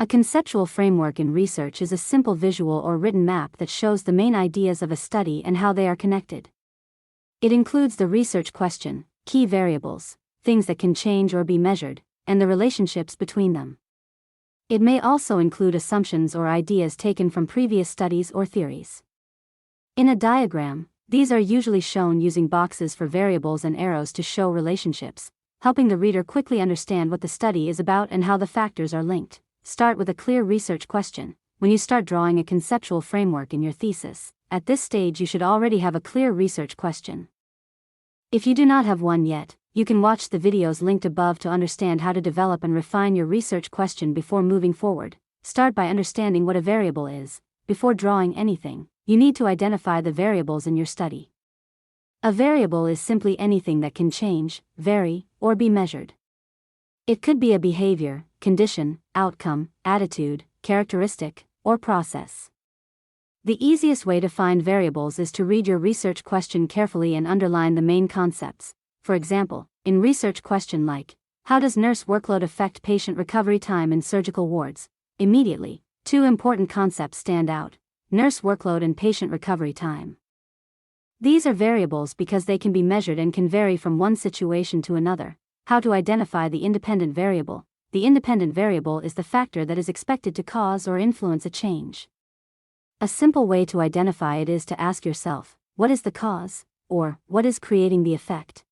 A conceptual framework in research is a simple visual or written map that shows the main ideas of a study and how they are connected. It includes the research question, key variables, things that can change or be measured, and the relationships between them. It may also include assumptions or ideas taken from previous studies or theories. In a diagram, these are usually shown using boxes for variables and arrows to show relationships, helping the reader quickly understand what the study is about and how the factors are linked. Start with a clear research question. When you start drawing a conceptual framework in your thesis, at this stage you should already have a clear research question. If you do not have one yet, you can watch the videos linked above to understand how to develop and refine your research question before moving forward. Start by understanding what a variable is. Before drawing anything, you need to identify the variables in your study. A variable is simply anything that can change, vary, or be measured. It could be a behavior, condition, outcome, attitude, characteristic, or process. The easiest way to find variables is to read your research question carefully and underline the main concepts. For example, in research question like, how does nurse workload affect patient recovery time in surgical wards? Immediately, two important concepts stand out: nurse workload and patient recovery time. These are variables because they can be measured and can vary from one situation to another. How to identify the independent variable? The independent variable is the factor that is expected to cause or influence a change. A simple way to identify it is to ask yourself, what is the cause, or what is creating the effect?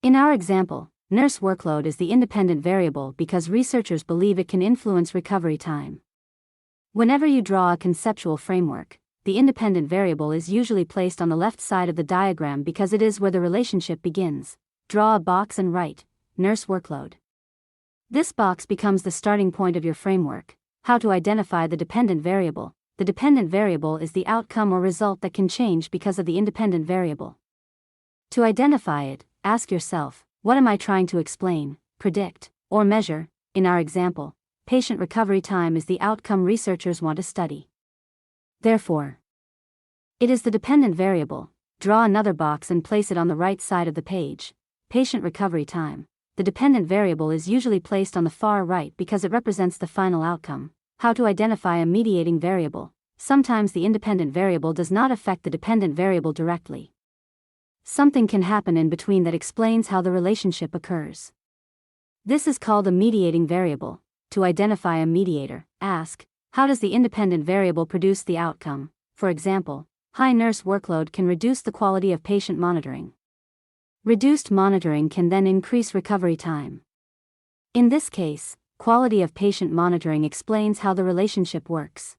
In our example, nurse workload is the independent variable because researchers believe it can influence recovery time. Whenever you draw a conceptual framework, the independent variable is usually placed on the left side of the diagram because it is where the relationship begins. Draw a box and write, nurse workload. This box becomes the starting point of your framework. How to identify the dependent variable? The dependent variable is the outcome or result that can change because of the independent variable. To identify it, ask yourself, what am I trying to explain, predict, or measure? In our example, patient recovery time is the outcome researchers want to study. Therefore, it is the dependent variable. Draw another box and place it on the right side of the page. Patient recovery time. The dependent variable is usually placed on the far right because it represents the final outcome. How to identify a mediating variable? Sometimes the independent variable does not affect the dependent variable directly. Something can happen in between that explains how the relationship occurs. This is called a mediating variable. To identify a mediator, ask, how does the independent variable produce the outcome? For example, high nurse workload can reduce the quality of patient monitoring. Reduced monitoring can then increase recovery time. In this case, quality of patient monitoring explains how the relationship works.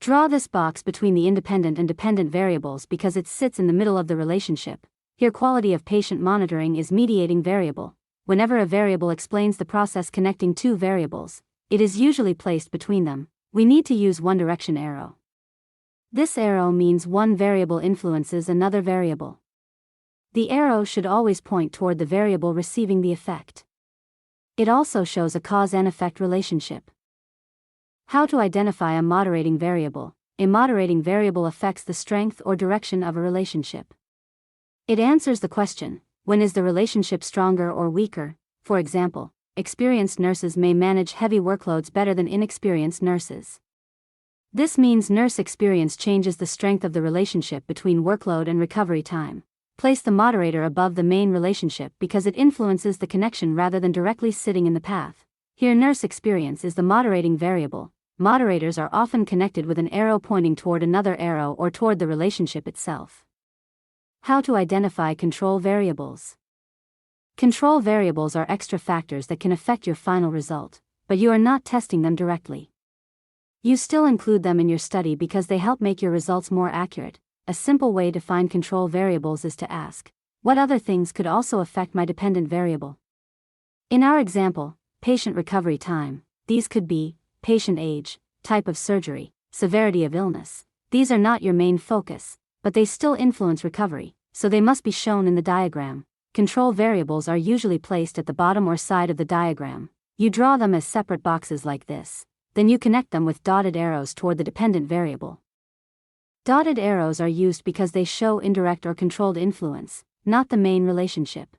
Draw this box between the independent and dependent variables because it sits in the middle of the relationship. Here, quality of patient monitoring is mediating variable. Whenever a variable explains the process connecting two variables, it is usually placed between them. We need to use one direction arrow. This arrow means one variable influences another variable. The arrow should always point toward the variable receiving the effect. It also shows a cause and effect relationship. How to identify a moderating variable? A moderating variable affects the strength or direction of a relationship. It answers the question, when is the relationship stronger or weaker? For example, experienced nurses may manage heavy workloads better than inexperienced nurses. This means nurse experience changes the strength of the relationship between workload and recovery time. Place the moderator above the main relationship because it influences the connection rather than directly sitting in the path. Here, nurse experience is the moderating variable. Moderators are often connected with an arrow pointing toward another arrow or toward the relationship itself. How to identify control variables? Control variables are extra factors that can affect your final result, but you are not testing them directly. You still include them in your study because they help make your results more accurate. A simple way to find control variables is to ask, what other things could also affect my dependent variable? In our example, patient recovery time, these could be patient age, type of surgery, severity of illness. These are not your main focus, but they still influence recovery, so they must be shown in the diagram. Control variables are usually placed at the bottom or side of the diagram. You draw them as separate boxes like this. Then you connect them with dotted arrows toward the dependent variable. Dotted arrows are used because they show indirect or controlled influence, not the main relationship.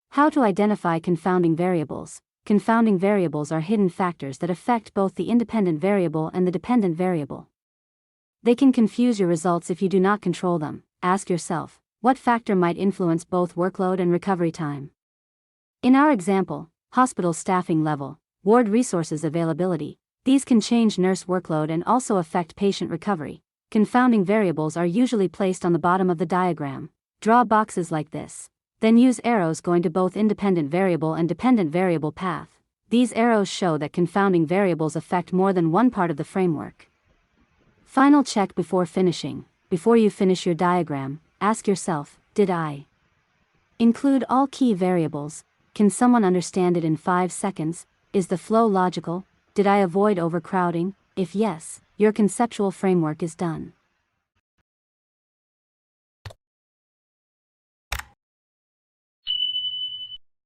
How to identify confounding variables? confounding variables are hidden factors that affect both the independent variable and the dependent variable. They can confuse your results if you do not control them. Ask yourself, what factor might influence both workload and recovery time? In our example, hospital staffing level, ward resources availability, these can change nurse workload and also affect patient recovery. Confounding variables are usually placed on the bottom of the diagram. Draw boxes like this. Then use arrows going to both independent variable and dependent variable path. These arrows show that confounding variables affect more than one part of the framework. Final check before finishing. Before you finish your diagram, ask yourself, did I include all key variables? Can someone understand it in 5 seconds? Is the flow logical? Did I avoid overcrowding? If yes, your conceptual framework is done.